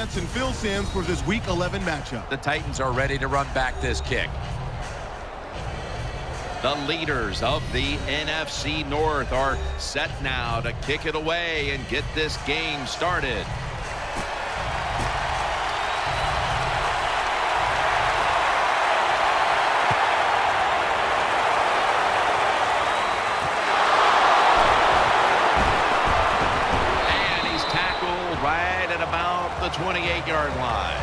And Phil Simms for this Week 11 matchup. The Titans are ready to run back this kick. The leaders of the NFC North are set now to kick it away and get this game started. And he's tackled right at about the 28-yard line.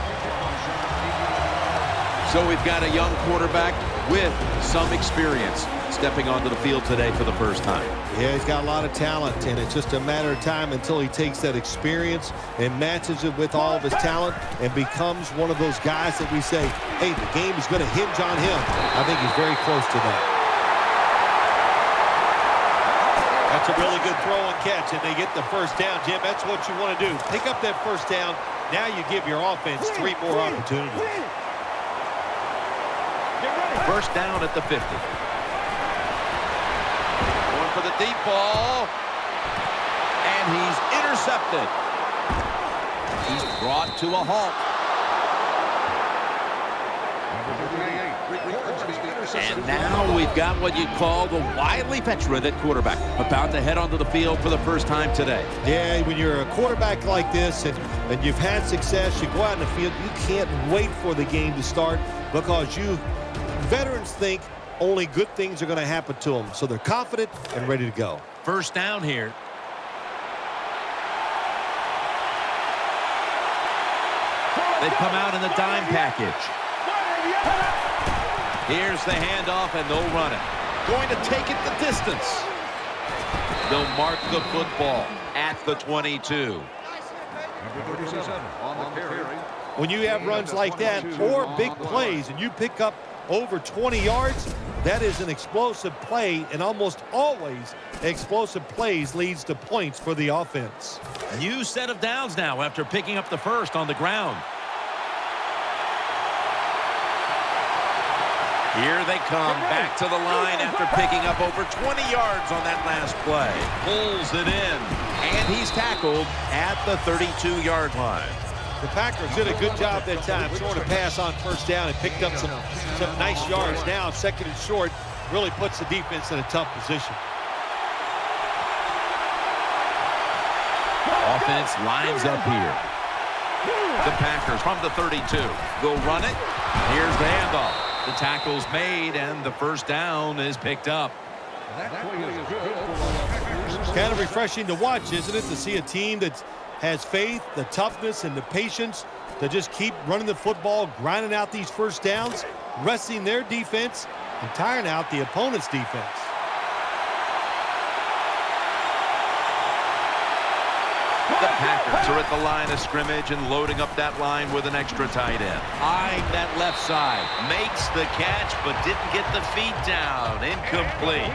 So we've got a young quarterback with some experience stepping onto the field today for the first time. Yeah, he's got a lot of talent, and it's just a matter of time until he takes that experience and matches it with all of his talent and becomes one of those guys that we say, hey, the game is going to hinge on him. I think he's very close to that. That's a really good throw and catch, and they get the first down, Jim. That's what you want to do. Pick up that first down. Now you give your offense 3 more opportunities. First down at the 50. Going for the deep ball. And he's intercepted. He's brought to a halt. And now we've got what you'd call the wily veteran at quarterback, about to head onto the field for the first time today. Yeah, when you're a quarterback like this and you've had success, you go out in the field, you can't wait for the game to start because veterans think only good things are going to happen to them. So they're confident and ready to go. First down here. They come out in the dime package. Here's the handoff, and they'll run it. Going to take it the distance. They'll mark the football at the 22. When you have runs like that or big plays and you pick up over 20 yards, that is an explosive play, and almost always explosive plays leads to points for the offense. New set of downs now after picking up the first on the ground. Here they come back to the line after picking up over 20 yards on that last play. Pulls it in, and he's tackled at the 32-yard line. The Packers did a good job that time, throwing a pass on first down and picked up some nice yards. Now, second and short, really puts the defense in a tough position. Offense lines up here. The Packers from the 32. They'll run it. Here's the handoff. The tackle's made, and the first down is picked up. It's kind of refreshing to watch, isn't it, to see a team that has faith, the toughness, and the patience to just keep running the football, grinding out these first downs, resting their defense, and tiring out the opponent's defense. The Packers are at the line of scrimmage and loading up that line with an extra tight end. Eyeing that left side. Makes the catch, but didn't get the feet down. Incomplete.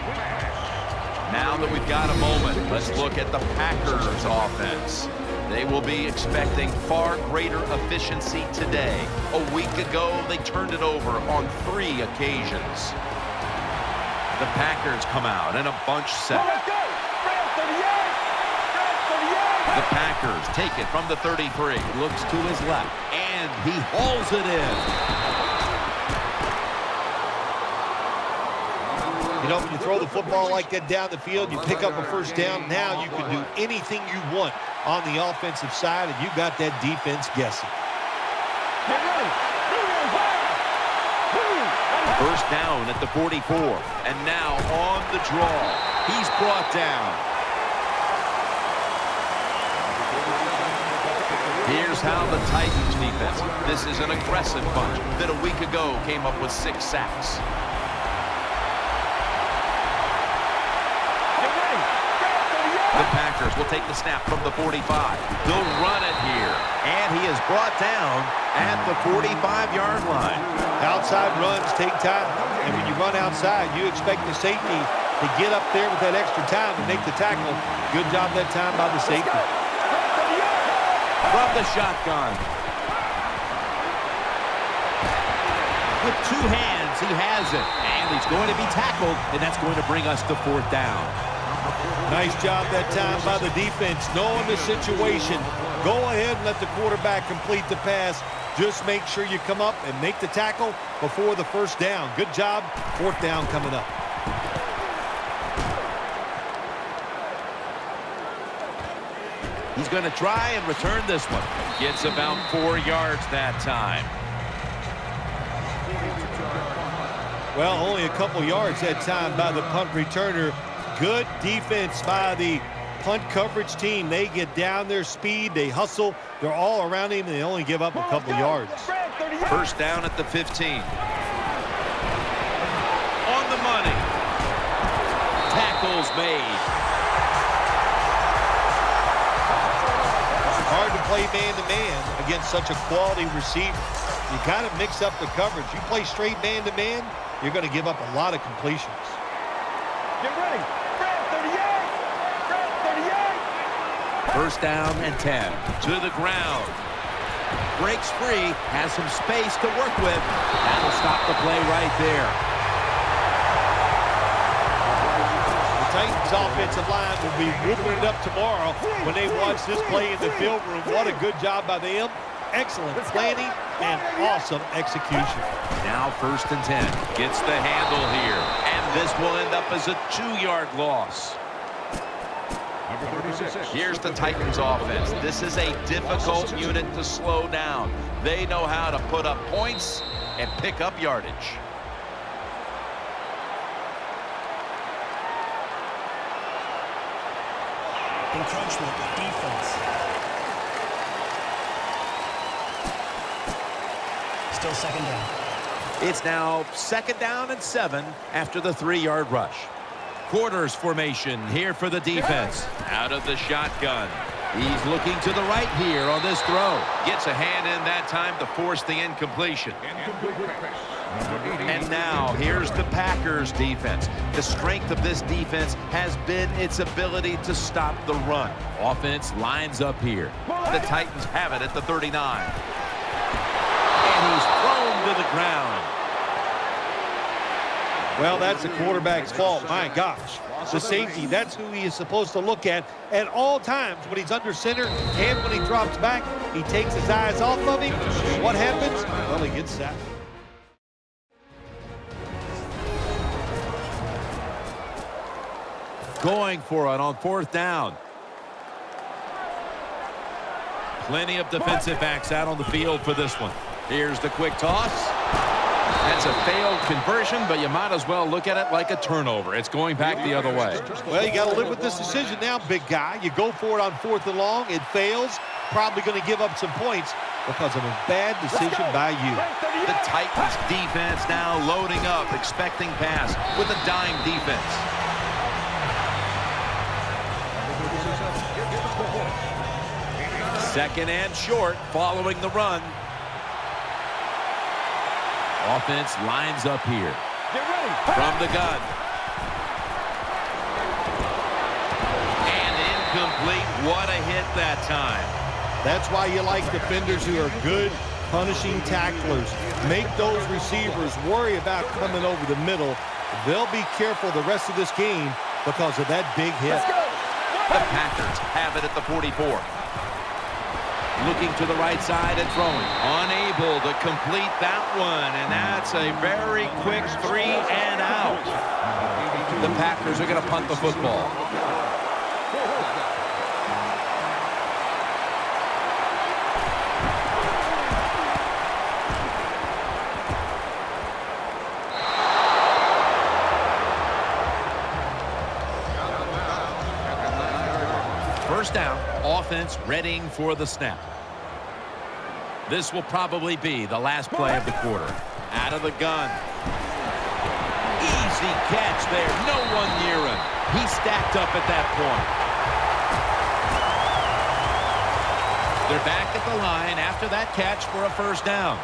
Now that we've got a moment, let's look at the Packers offense. They will be expecting far greater efficiency today. A week ago, they turned it over on 3 occasions. The Packers come out in a bunch set. The Packers take it from the 33. Looks to his left, and he hauls it in. You know, when you throw the football like that down the field, you pick up a first down, now you can do anything you want on the offensive side, and you got that defense guessing. First down at the 44, and now on the draw. He's brought down. Here's how the Titans defense. This is an aggressive bunch that a week ago came up with 6 sacks. The Packers will take the snap from the 45. They'll run it here. And he is brought down at the 45-yard line. Outside runs take time. And when you run outside, you expect the safety to get up there with that extra time and make the tackle. Good job that time by the safety. From the shotgun. With 2 hands, he has it. And he's going to be tackled, and that's going to bring us to 4th down. Nice job that time by the defense, knowing the situation, Go ahead and let the quarterback complete the pass. Just make sure you come up and make the tackle before the first down. Good job. Fourth down coming up. He's going to try and return this one. Gets about 4 yards that time. Well, only a couple yards that time by the punt returner. Good defense by the punt coverage team. They get down their speed. They hustle. They're all around him, and they only give up a couple yards. First down at the 15. On the money. Tackles made. Hard to play man-to-man against such a quality receiver. You got to mix up the coverage. You play straight man-to-man, you're going to give up a lot of completions. Get ready. Brad, 38. First down and 10. To the ground. Breaks free. Has some space to work with. That'll stop the play right there. Titans offensive line will be whooping it up tomorrow when they watch this play in the film room. What a good job by them. Excellent planning and awesome execution. Now first and 10. Gets the handle here. And this will end up as a 2-yard loss. Here's the Titans offense. This is a difficult unit to slow down. They know how to put up points and pick up yardage. Encroachment defense. Still second down. It's now second down and 7 after the 3-yard rush. Quarters formation here for the defense. Out of the shotgun. He's looking to the right here on this throw. Gets a hand in that time to force the incompletion. And now here's the Packers defense. The strength of this defense has been its ability to stop the run. Offense lines up here. The Titans have it at the 39. And he's thrown to the ground. Well, that's the quarterback's fault. My gosh. The safety, that's who he is supposed to look at all times when he's under center and when he drops back. He takes his eyes off of him. What happens? Well, he gets sacked. Going for it on fourth down. Plenty of defensive backs out on the field for this one. Here's the quick toss. That's a failed conversion, but you might as well look at it like a turnover. It's going back the other way. Well, you got to live with this decision now, big guy. You go for it on fourth and long. It fails. Probably going to give up some points because of a bad decision by you. The Titans defense now loading up, expecting pass with a dime defense. Second and short following the run. Offense lines up here. Get ready. From the gun. And incomplete. What a hit that time. That's why you like defenders who are good punishing tacklers. Make those receivers worry about coming over the middle. They'll be careful the rest of this game because of that big hit. The Packers have it at the 44. Looking to the right side and throwing. Unable to complete that one, and that's a very quick 3 and out. The Packers are going to punt the football. First down, offense readying for the snap. This will probably be the last play of the quarter. Out of the gun. Easy catch there. No one near him. He stacked up at that point. They're back at the line after that catch for a first down.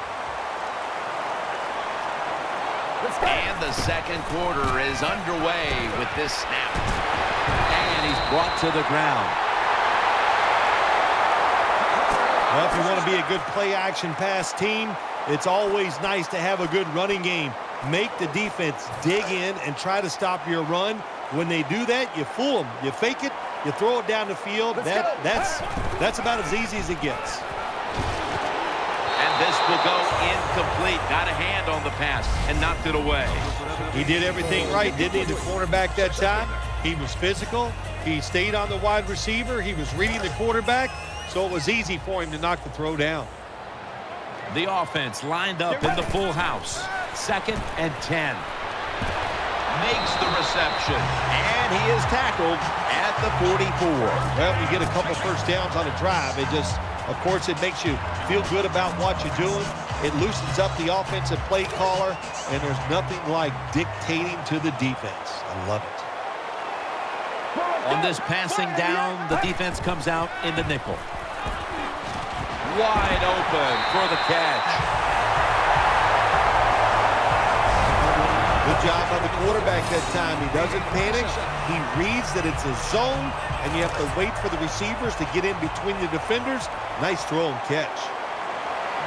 And the second quarter is underway with this snap. And he's brought to the ground. Well, if you want to be a good play-action pass team, it's always nice to have a good running game. Make the defense dig in and try to stop your run. When they do that, you fool them. You fake it, You throw it down the field. That's about as easy as it gets. And this will go incomplete. Got a hand on the pass and knocked it away. He did everything right, didn't he, the quarterback that time? He was physical. He stayed on the wide receiver. He was reading the quarterback, so it was easy for him to knock the throw down. The offense lined up in the full house. 2nd and 10. Makes the reception, and he is tackled at the 44. Well, you get a couple first downs on a drive. It just, of course, it makes you feel good about what you're doing. It loosens up the offensive play caller, and there's nothing like dictating to the defense. I love it. On this passing down, the defense comes out in the nickel. Wide open for the catch. Good job by the quarterback that time. He doesn't panic. He reads that it's a zone, and you have to wait for the receivers to get in between the defenders. Nice throw and catch.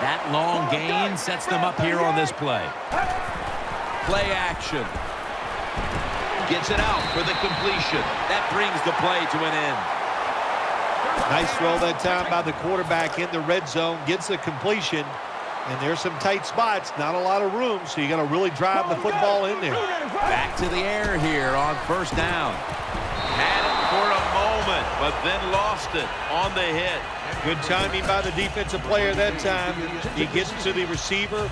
That long gain sets them up here on this play. Play action. Gets it out for the completion. That brings the play to an end. Nice throw that time by the quarterback in the red zone. Gets the completion. And there's some tight spots, not a lot of room, so you got to really drive the football in there. Back to the air here on 1st down. Had it for a moment, but then lost it on the hit. Good timing by the defensive player that time. He gets to the receiver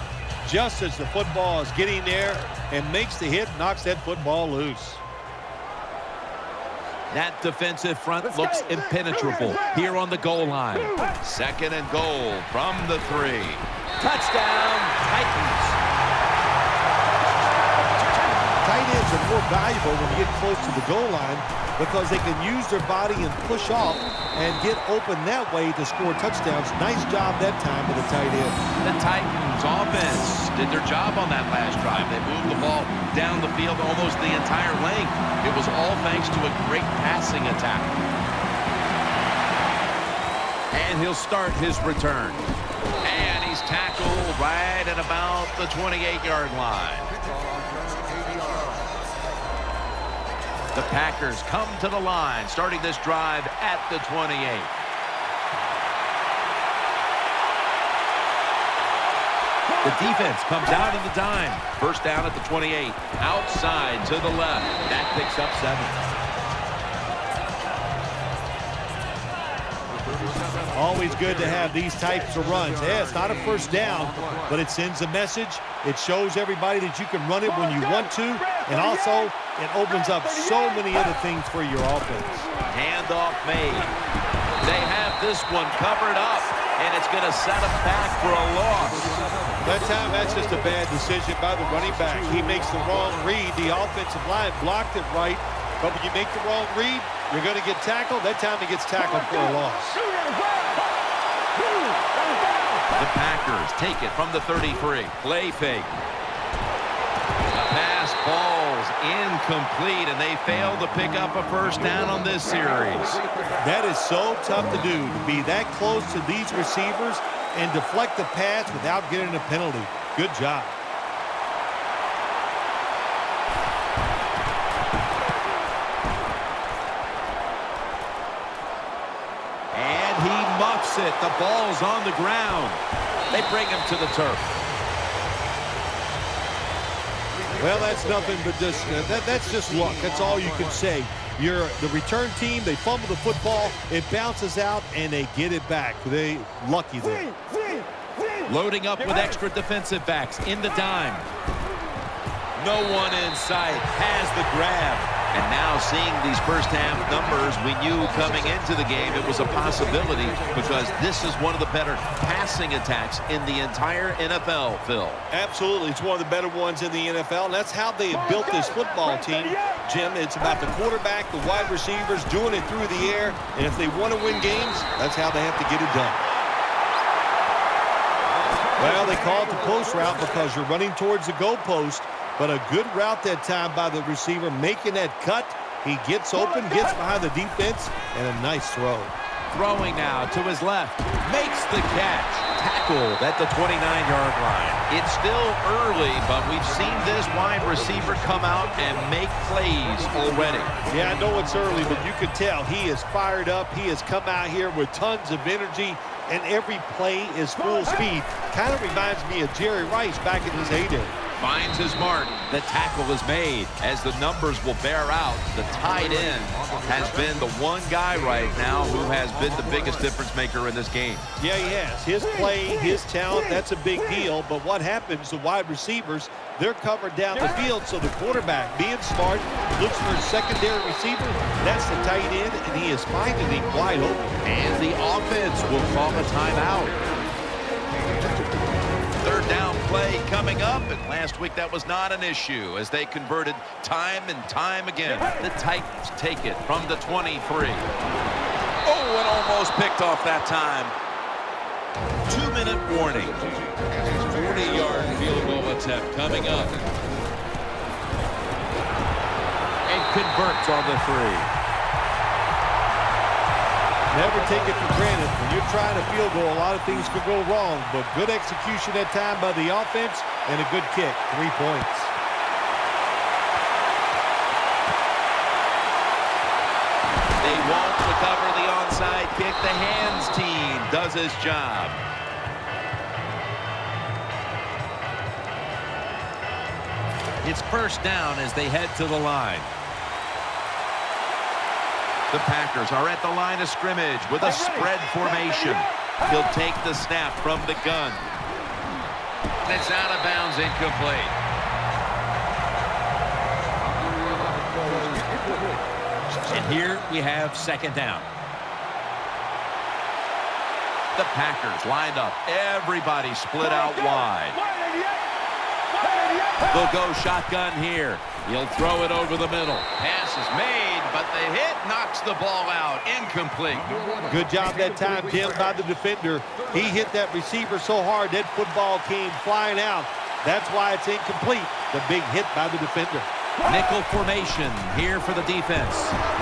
just as the football is getting there and makes the hit, knocks that football loose. That defensive front looks impenetrable here on the goal line. 2nd and goal from the 3. Touchdown, Titans. Tight ends are more valuable when you get close to the goal line because they can use their body and push off and get open that way to score touchdowns. Nice job that time with the tight end. The Titans offense did their job on that last drive. They moved the ball down the field almost the entire length. It was all thanks to a great passing attack. And he'll start his return. And he's tackled right at about the 28-yard line. The Packers come to the line, starting this drive at the 28. The defense comes out in the dime. 1st down at the 28. Outside to the left. That picks up 7. Always good to have these types of runs. Yeah, it's not a first down, but it sends a message. It shows everybody that you can run it when you want to, and also it opens up so many other things for your offense. Handoff made. They have this one covered up, and it's going to set them back for a loss. That time, that's just a bad decision by the running back. He makes the wrong read. The offensive line blocked it right, but when you make the wrong read, you're going to get tackled. That time he gets tackled for a loss. The Packers take it from the 33. Play fake. The pass falls incomplete, and they fail to pick up a 1st down on this series. That is so tough to do, to be that close to these receivers and deflect the pass without getting a penalty. Good job. It. The ball's on the ground. They bring him to the turf. Well, that's nothing but just that's just luck. That's all you can say. You're the return team. They fumble the football. It bounces out, and they get it back. They lucky there. Loading up with extra defensive backs in the dime. No one in sight. Has the grab. And now seeing these first-half numbers, we knew coming into the game it was a possibility because this is one of the better passing attacks in the entire NFL, Phil. Absolutely. It's one of the better ones in the NFL, and that's how they have built this football team, Jim. It's about the quarterback, the wide receivers, doing it through the air, and if they want to win games, that's how they have to get it done. Well, they call it the post route because you're running towards the goalpost. But a good route that time by the receiver, making that cut. He gets open, gets behind the defense, and a nice throw. Throwing now to his left. Makes the catch. Tackled at the 29-yard line. It's still early, but we've seen this wide receiver come out and make plays already. Yeah, I know it's early, but you can tell he is fired up. He has come out here with tons of energy, and every play is full speed. Kind of reminds me of Jerry Rice back in his heyday. Finds his mark. The tackle is made. As the numbers will bear out, the tight end has been the one guy right now who has been the biggest difference maker in this game. Yeah, he has. His play, his talent, that's a big deal. But what happens, the wide receivers, they're covered down the field. So the quarterback, being smart, looks for a secondary receiver. That's the tight end, and he is finding him wide open. And the offense will call a timeout. Third down play coming up, and last week that was not an issue as they converted time and time again. The Titans take it from the 23. Oh, and almost picked off that time. 2-minute warning. 40-yard field goal attempt coming up. And converts on the 3. Never take it for granted. When you're trying a field goal, a lot of things could go wrong, but good execution that time by the offense and a good kick. 3 points. They won't recover the onside kick. The hands team does his job. It's first down as they head to the line. The Packers are at the line of scrimmage with a spread formation. He'll take the snap from the gun. And it's out of bounds, incomplete. And here we have second down. The Packers lined up. Everybody split out wide. They'll go shotgun here. He'll throw it over the middle. Pass is made, but the hit knocks the ball out. Incomplete. Good job that time, Jim, by the defender. He hit that receiver so hard that football came flying out. That's why it's incomplete. The big hit by the defender. Nickel formation here for the defense.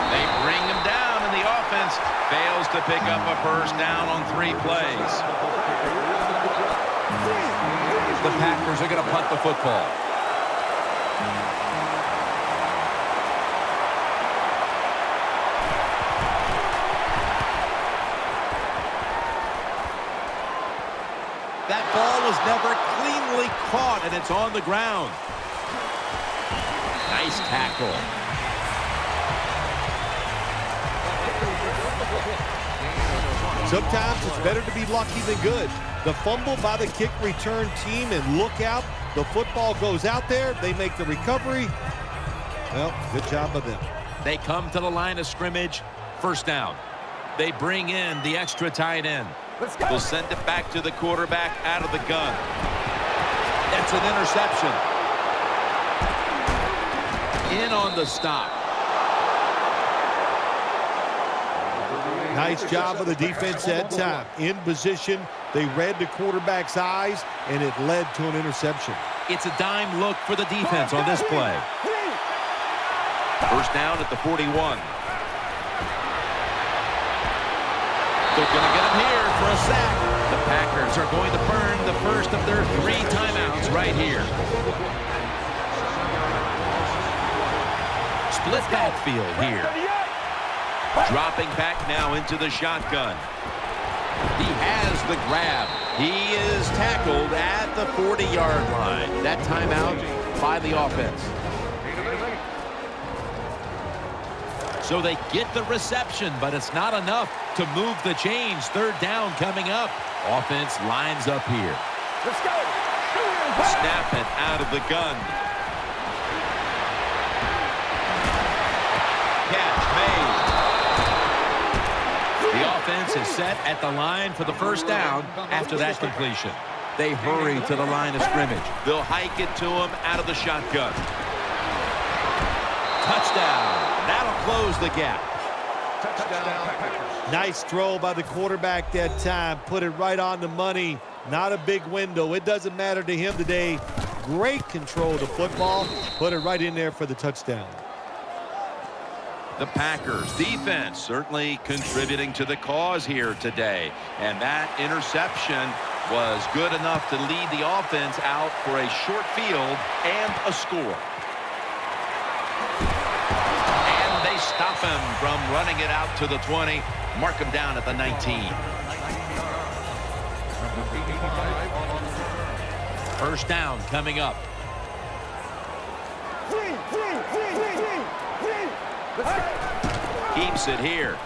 They bring him down, and the offense fails to pick up a first down on 3 plays. The Packers are going to punt the football. That ball was never cleanly caught, and it's on the ground. Nice tackle. Sometimes it's better to be lucky than good. The fumble by the kick return team, and look out. The football goes out there. They make the recovery. Well, good job of them. They come to the line of scrimmage. First down. They bring in the extra tight end. They'll send it back to the quarterback out of the gun. That's an interception. In on the stop. Nice job of the defense that time. In position, they read the quarterback's eyes, and it led to an interception. It's a dime look for the defense on this play. First down at the 41. They're going to get him here for a sack. The Packers are going to burn the first of their 3 timeouts right here. Split backfield here. Dropping back now into the shotgun. He has the grab. He is tackled at the 40-yard line. That timeout by the offense. So they get the reception, but it's not enough to move the chains. Third down coming up. Offense lines up here. Let's go. Snap it out of the gun. Catch made. The offense is set at the line for the first down after that completion. They hurry to the line of scrimmage. They'll hike it to him out of the shotgun. Touchdown. That'll close the gap. Nice throw by the quarterback that time. Put it right on the money. Not a big window. It doesn't matter to him today. Great control of the football. Put it right in there for the touchdown. The Packers defense certainly contributing to the cause here today. And that interception was good enough to lead the offense out for a short field and a score. And they stop him from running it out to the 20. Mark him down at the 19. First down coming up. Keeps it here.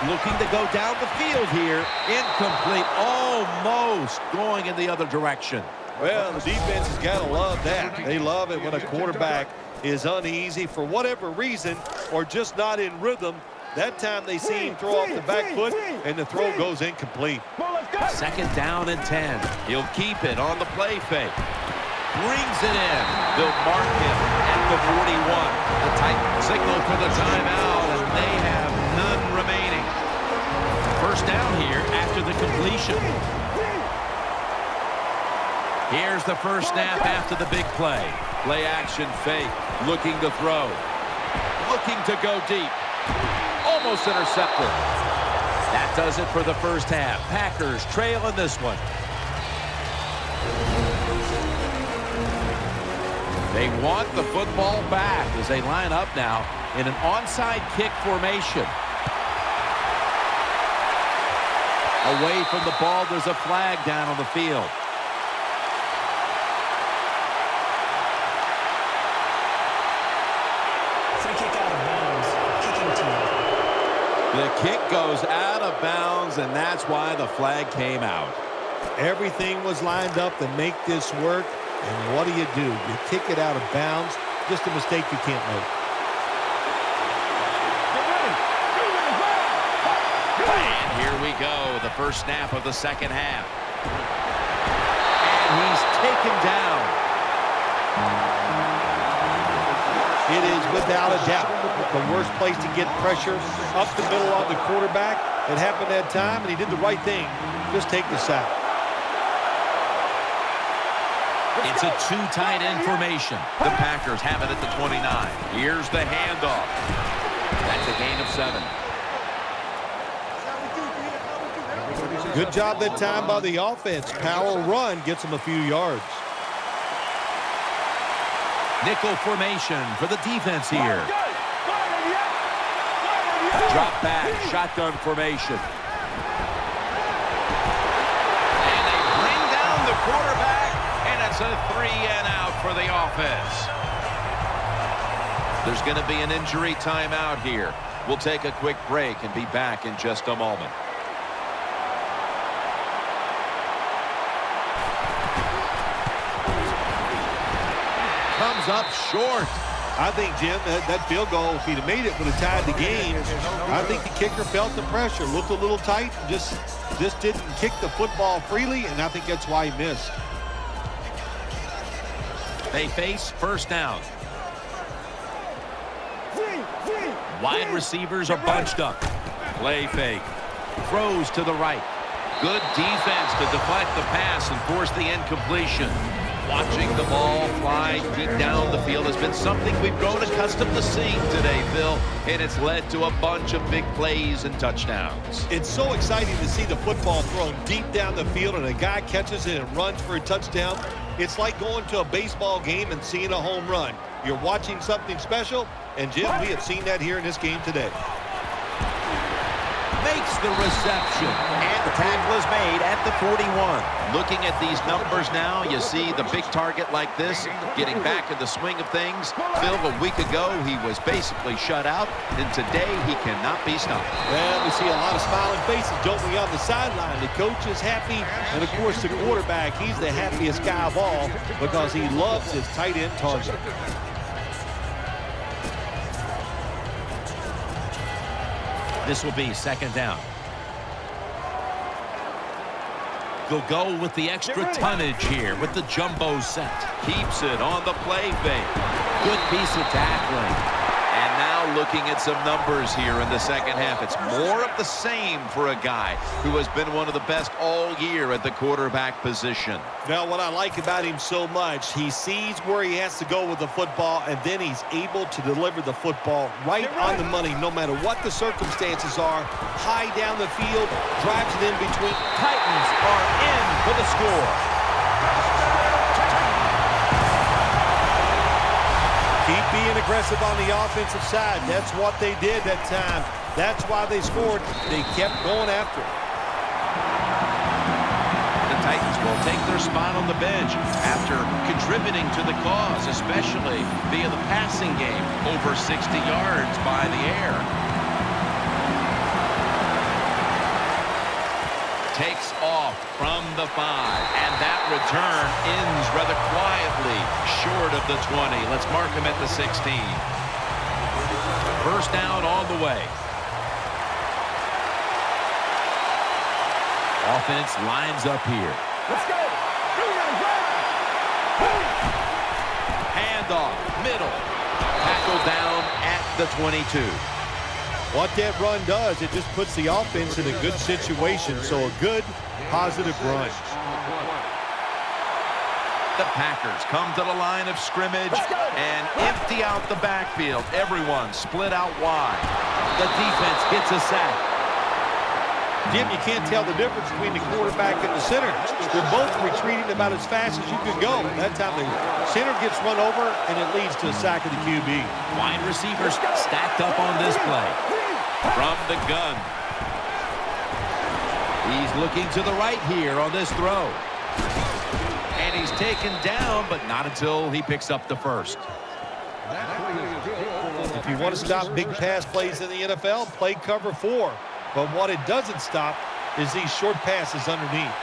Looking to go down the field here. Incomplete. Almost going in the other direction. Well, the defense has got to love that. They love it when a quarterback is uneasy for whatever reason or just not in rhythm. That time they see him throw off the back foot, and the throw goes incomplete. Second down and 10. He'll keep it on the play fake. Brings it in. They'll mark him at the 41. The Titans signal for the timeout, and they have none remaining. First down here after the completion. Here's the first snap after the big play. Play action fake. Looking to throw. Looking to go deep. Almost intercepted. That does it for the first half. Packers trail in this one. They want the football back as they line up now in an onside kick formation. Away from the ball, there's a flag down on the field. Free kick out of bounds. Kicking team. The kick goes out of bounds, and that's why the flag came out. Everything was lined up to make this work. And what do? You kick it out of bounds. Just a mistake you can't make. And here we go, the first snap of the second half. And he's taken down. It is without a doubt the worst place to get pressure up the middle on the quarterback. It happened that time, and he did the right thing. Just take the sack. It's a two tight end formation. The Packers have it at the 29. Here's the handoff. That's a gain of 7. Good job that time by the offense. Power run gets them a few yards. Nickel formation for the defense here. Drop back, shotgun formation. And they bring down the quarterback. It's a 3-and-out for the offense. There's going to be an injury timeout here. We'll take a quick break and be back in just a moment. Comes up short. I think, Jim, that field goal, if he'd have made it, would have tied the game. I think the kicker felt the pressure, looked a little tight, and just didn't kick the football freely, and I think that's why he missed. They face first down. Wide receivers are bunched up. Play fake. Throws to the right. Good defense to deflect the pass and force the incompletion. Watching the ball fly deep down the field has been something we've grown accustomed to seeing today, Phil, and it's led to a bunch of big plays and touchdowns. It's so exciting to see the football thrown deep down the field and a guy catches it and runs for a touchdown. It's like going to a baseball game and seeing a home run. You're watching something special, and Jim, we have seen that here in this game today. Makes the reception, and the tackle is made at the 41. Looking at these numbers now, you see the big target like this, getting back in the swing of things. Phil, a week ago, he was basically shut out, and today he cannot be stopped. Well, we see a lot of smiling faces, don't we, on the sideline. The coach is happy, and of course the quarterback, he's the happiest guy of all because he loves his tight end target. This will be second down. They'll go with the extra tonnage here with the jumbo set. Keeps it on the play fake. Good piece of tackling. And now looking at some numbers here in the second half. It's more of the same for a guy who has been one of the best all year at the quarterback position. Now, what I like about him so much, he sees where he has to go with the football, and then he's able to deliver the football right on the money, no matter what the circumstances are. High down the field, drives it in between. Titans are in for the score. Keep being aggressive on the offensive side. That's what they did that time. That's why they scored. They kept going after it. The Titans will take their spot on the bench after contributing to the cause, especially via the passing game, over 60 yards by the air. Takes off from the 5, and that return ends rather quietly short of the 20. Let's mark him at the 16. First down on the way. Offense lines up here. Let's go. Handoff, middle. Tackled down at the 22. What that run does, it just puts the offense in a good situation. So a good, positive run. The Packers come to the line of scrimmage and empty out the backfield. Everyone split out wide. The defense gets a sack. Jim, you can't tell the difference between the quarterback and the center. They're both retreating about as fast as you can go. That time the center gets run over, and it leads to a sack of the QB. Wide receivers stacked up on this play. From the gun. He's looking to the right here on this throw. And he's taken down, but not until he picks up the first. If you want to stop big pass plays in the NFL, play cover 4. But what it doesn't stop is these short passes underneath.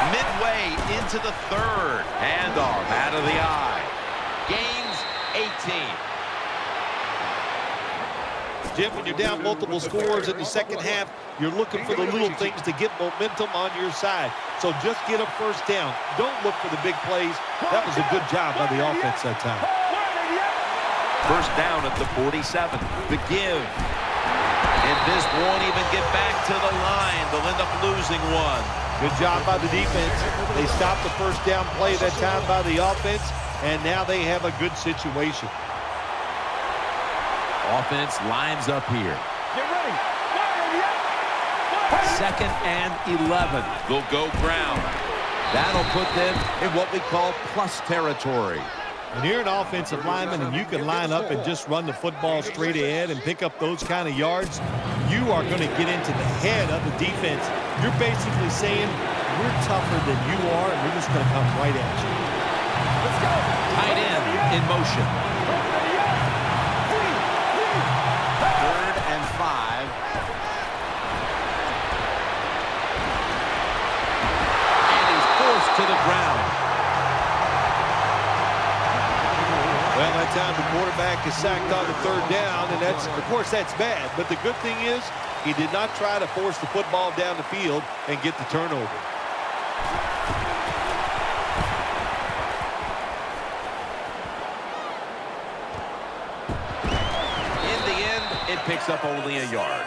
Midway into the third. Handoff out of the eye. Gains 18. Jim, when you're down multiple scores in the second half, you're looking for the little things to get momentum on your side. So just get a first down. Don't look for the big plays. That was a good job by the offense that time. First down at the 47. The give. And this won't even get back to the line. They'll end up losing one. Good job by the defense. They stopped the first down play that time by the offense, and now they have a good situation. Offense lines up here. Get ready. Second and 11. They'll go ground. That'll put them in what we call plus territory. When you're an offensive lineman and you can line up and just run the football straight ahead and pick up those kind of yards, you are going to get into the head of the defense. You're basically saying, we're tougher than you are, and we're just going to come right at you. Let's go. Tight end in motion. Third and 5. And he's forced to the ground. Well, that time the quarterback is sacked on the third down, and that's, of course, that's bad. But the good thing is he did not try to force the football down the field and get the turnover. In the end, it picks up only a yard.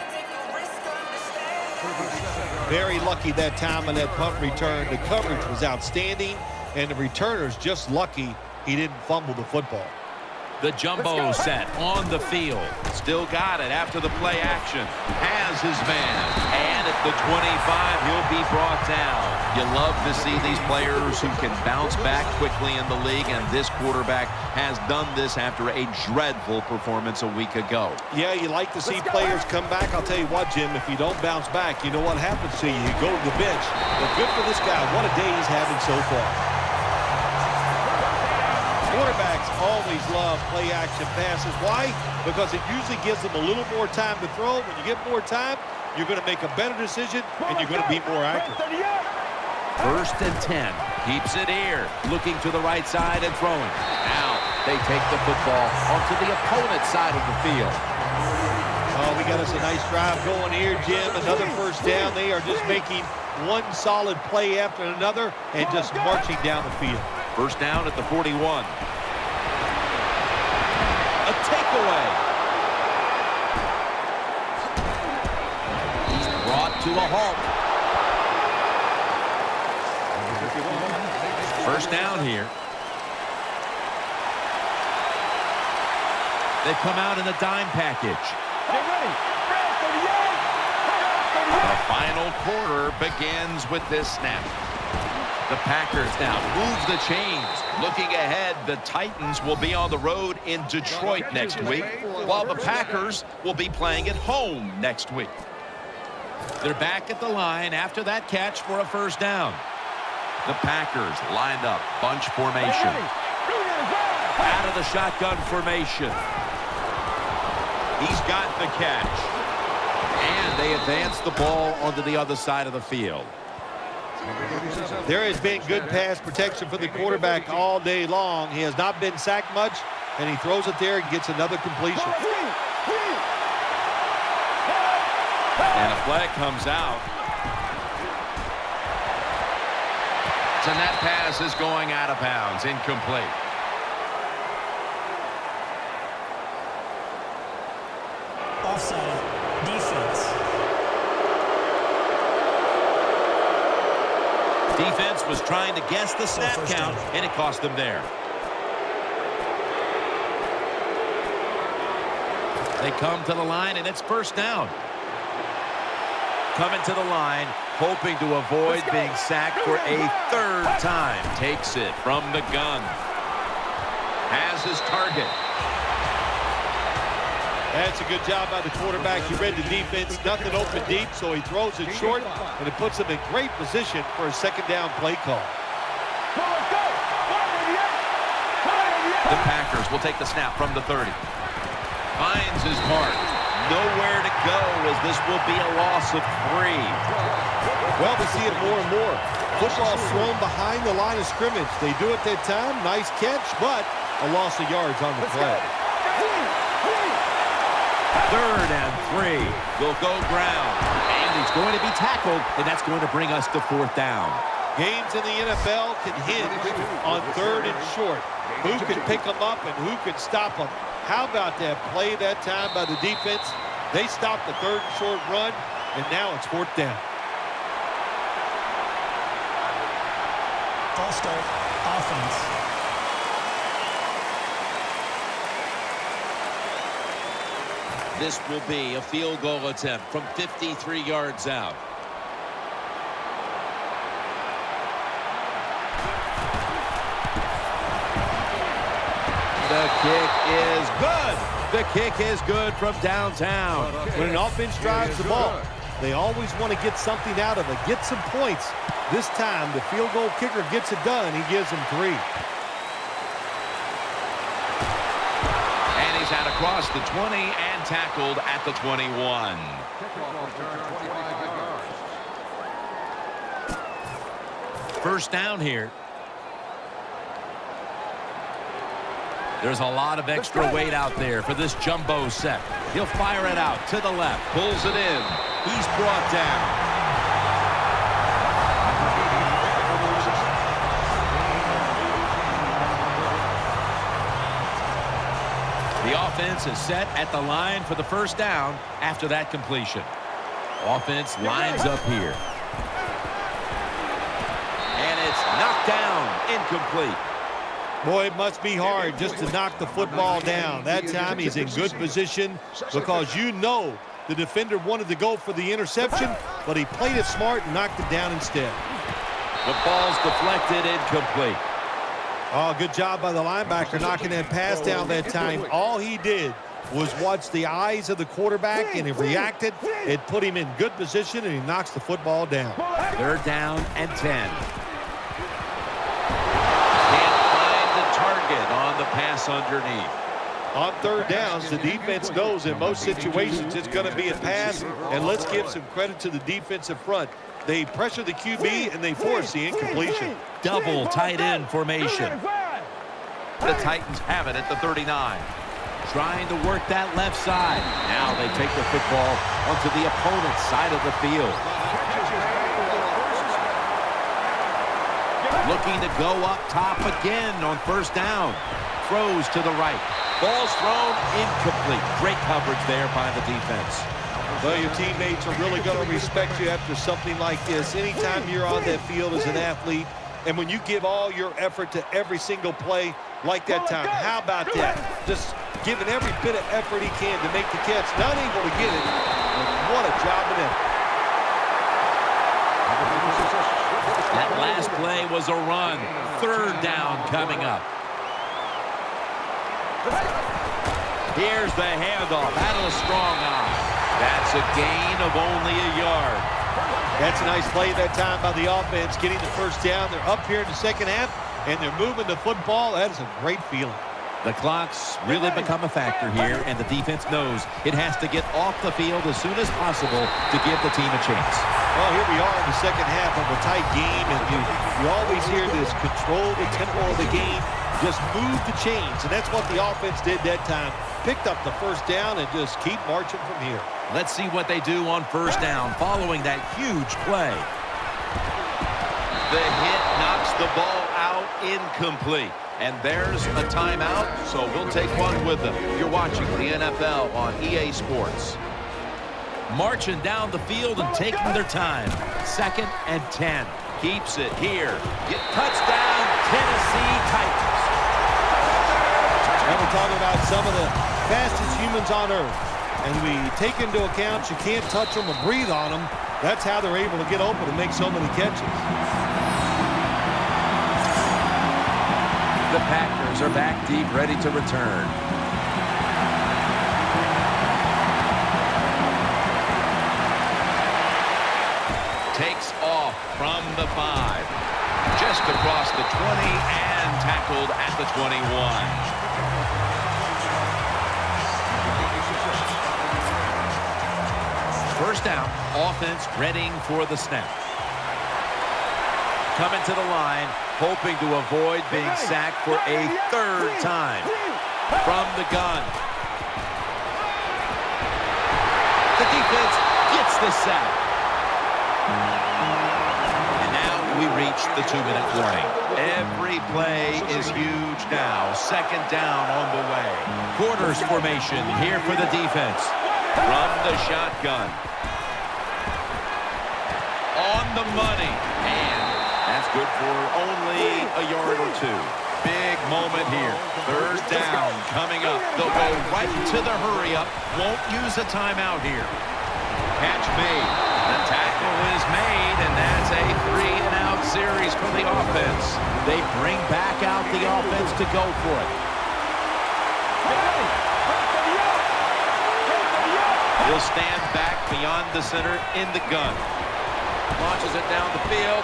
Very lucky that time on that punt return. The coverage was outstanding, and the returner's just lucky he didn't fumble the football. The jumbo set on the field. Still got it after the play action. Has his man. And at the 25, he'll be brought down. You love to see these players who can bounce back quickly in the league, and this quarterback has done this after a dreadful performance a week ago. Yeah, you like to see players come back. I'll tell you what, Jim, if you don't bounce back, you know what happens to you. You go to the bench. But good for this guy. What a day he's having so far. Quarterbacks always love play-action passes. Why? Because it usually gives them a little more time to throw. When you get more time, you're going to make a better decision, and you're going to be more accurate. First and 10. Keeps it here. Looking to the right side and throwing. Now they take the football onto the opponent's side of the field. Oh, we got us a nice drive going here, Jim. Another first down. They are just making one solid play after another and just marching down the field. First down at the 41. A takeaway away. He's brought to a halt. First down here. They come out in the dime package. Get ready. The final quarter begins with this snap. The Packers now move the chains. Looking ahead, the Titans will be on the road in Detroit next week, while the Packers will be playing at home next week. They're back at the line after that catch for a first down. The Packers lined up, bunch formation. Out of the shotgun formation. He's got the catch. And they advance the ball onto the other side of the field. There has been good pass protection for the quarterback all day long. He has not been sacked much, and he throws it there and gets another completion. And a flag comes out. And that pass is going out of bounds, incomplete. Offside. Defense. Defense was trying to guess the snap count, and it cost them there. They come to the line, and it's first down. Coming to the line, hoping to avoid being sacked for a third time. Takes it from the gun. Has his target. That's a good job by the quarterback. He read the defense, nothing open deep, so he throws it short, and it puts him in great position for a second down play call. The Packers will take the snap from the 30. Finds his mark. Nowhere to go, as this will be a loss of 3. Well, we see it more and more. Football thrown behind the line of scrimmage. They do it that time. Nice catch, but a loss of yards on the play. 3rd and 3. Will go ground. And he's going to be tackled, and that's going to bring us to 4th down. Games in the NFL can hinge on 3rd and short. Who can pick them up and who can stop them? How about that play that time by the defense? They stopped the 3rd and short run, and now it's 4th down. False start. Offense. This will be a field goal attempt from 53 yards out. The kick is good. The kick is good from downtown. When an offense drives the ball, they always want to get something out of it, get some points. This time, the field goal kicker gets it done. He gives them 3. And he's out across the 20 and tackled at the 21. First down here. There's a lot of extra weight out there for this jumbo set. He'll fire it out to the left. Pulls it in. He's brought down. The offense is set at the line for the first down after that completion. Offense lines up here. And it's knocked down, incomplete. Boy, it must be hard just to knock the football down. That time he's in good position because you know the defender wanted to go for the interception, but he played it smart and knocked it down instead. The ball's deflected, incomplete. Oh, good job by the linebacker knocking that pass down that time. All he did was watch the eyes of the quarterback, and he reacted. It put him in good position, and he knocks the football down. 3rd down and 10. Target on the pass underneath. On 3rd downs, the defense knows in most situations it's going to be a pass, and let's give some credit to the defensive front. They pressure the QB, and they force the incompletion. Double tight end formation. The Titans have it at the 39. Trying to work that left side. Now they take the football onto the opponent's side of the field. Looking to go up top again on first down. Throws to the right. Ball's thrown incomplete. Great coverage there by the defense. Well, your teammates are really going to respect you after something like this. Anytime you're on that field as an athlete, and when you give all your effort to every single play like that time, how about that? Just giving every bit of effort he can to make the catch. Not able to get it. What a job and effort. That last play was a run. Third down coming up. Here's the handoff. Out of the strong eye. That's a gain of only a yard. That's a nice play that time by the offense, getting the first down. They're up here in the second half, and they're moving the football. That is a great feeling. The clock's really become a factor here, and the defense knows it has to get off the field as soon as possible to give the team a chance. Well, here we are in the second half of a tight game, and you always hear this: control the tempo of the game, just move the chains, and that's what the offense did that time. Picked up the first down and just keep marching from here. Let's see what they do on first down following that huge play. The hit knocks the ball out incomplete. And there's a timeout, so we'll take one with them. You're watching the NFL on EA Sports. Marching down the field and taking their time. 2nd and 10. Keeps it here. Touchdown, Tennessee Titans. And we're talking about some of the fastest humans on earth. And we take into account you can't touch them or breathe on them. That's how they're able to get open and make so many catches. The Packers are back deep, ready to return. Takes off from the 5. Just across the 20 and tackled at the 21. First down, offense readying for the snap. Coming to the line, hoping to avoid being sacked for a 3rd time. From the gun. The defense gets the sack. And now we reach the 2-minute warning. Every play is huge now. 2nd down on the way. Quarters formation here for the defense. From the shotgun. On the money. And that's good for only a yard or 2. Big moment here. 3rd down coming up. They'll go right to the hurry-up. Won't use a timeout here. Catch made. The tackle is made, and that's a 3-and-out series for the offense. They bring back out the offense to go for it. He'll stand back beyond the center in the gun. Launches it down the field.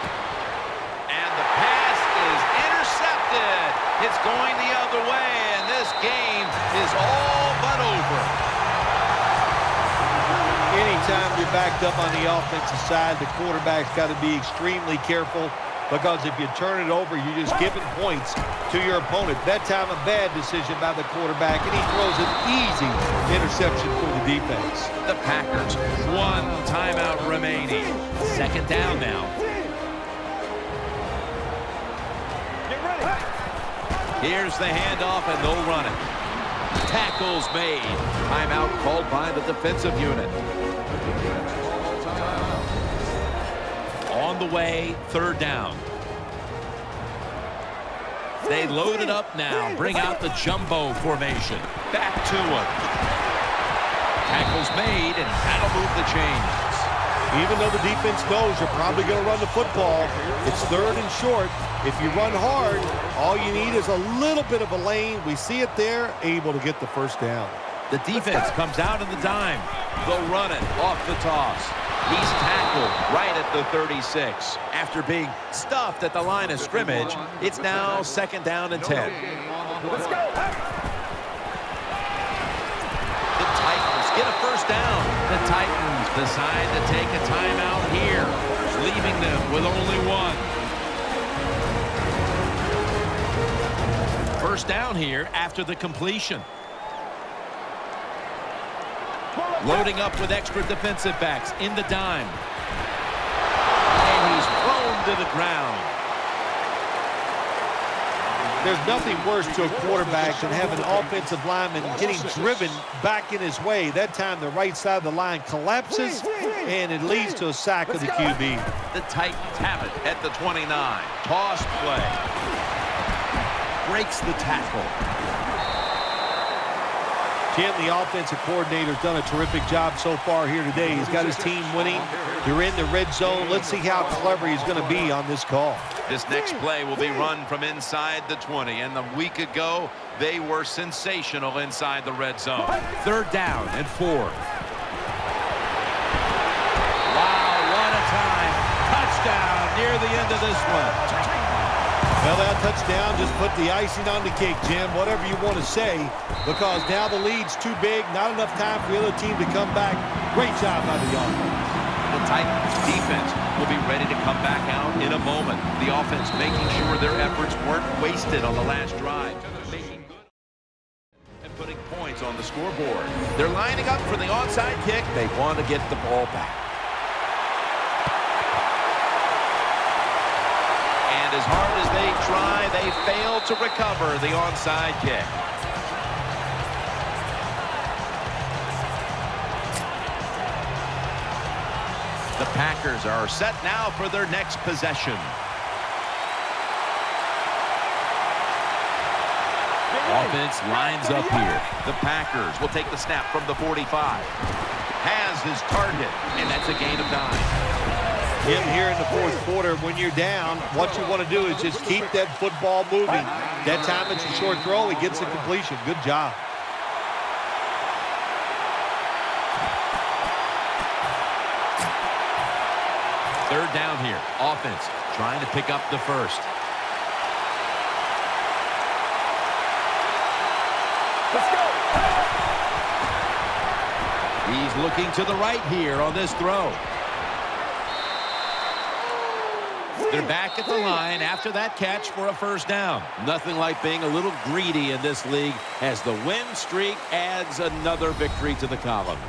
And the pass is intercepted. It's going the other way, and this game is all but over. Anytime you're backed up on the offensive side, the quarterback's got to be extremely careful, because if you turn it over, you're just giving points to your opponent. That time, a bad decision by the quarterback, and he throws an easy interception for the defense. The Packers, 1 timeout remaining. 2nd down now. Here's the handoff, and they'll run it. Tackles made. Timeout called by the defensive unit. On the way, 3rd down. They load it up now. Bring out the jumbo formation. Back to him. Tackles made, and that'll move the chains. Even though the defense knows you're probably going to run the football, it's 3rd and short. If you run hard, all you need is a little bit of a lane. We see it there, able to get the first down. The defense comes out in the dime. They'll run it off the toss. He's tackled right at the 36. After being stuffed at the line of scrimmage, it's now 2nd down and 10. Let's go. The Titans get a first down. The Titans decide to take a timeout here, leaving them with only 1. First down here after the completion. Loading up with extra defensive backs in the dime. And he's thrown to the ground. There's nothing worse to a quarterback than having an offensive lineman getting driven back in his way. That time the right side of the line collapses, and it leads to a sack of the QB. The Titans have it at the 29. Toss play. Breaks the tackle. Jim, the offensive coordinator, has done a terrific job so far here today. He's got his team winning. They're in the red zone. Let's see how clever he's going to be on this call. This next play will be run from inside the 20. And a week ago, they were sensational inside the red zone. 3rd down and 4. Wow, what a time. Touchdown near the end of this one. Well, that touchdown just put the icing on the cake, Jim, whatever you want to say, because now the lead's too big, not enough time for the other team to come back. Great job by the offense. The Titans defense will be ready to come back out in a moment. The offense making sure their efforts weren't wasted on the last drive. Making good and putting points on the scoreboard. They're lining up for the onside kick. They want to get the ball back. And as hard as they try, they fail to recover the onside kick. The Packers are set now for their next possession. Offense lines up here. The Packers will take the snap from the 45. Has his target, and that's a gain of 9. Jim, here in the 4th quarter, when you're down, what you want to do is just keep that football moving. That time it's a short throw. He gets the completion. Good job. Third down here. Offense trying to pick up the first. Let's go. He's looking to the right here on this throw. They're back at the line after that catch for a 1st down. Nothing like being a little greedy in this league as the win streak adds another victory to the column.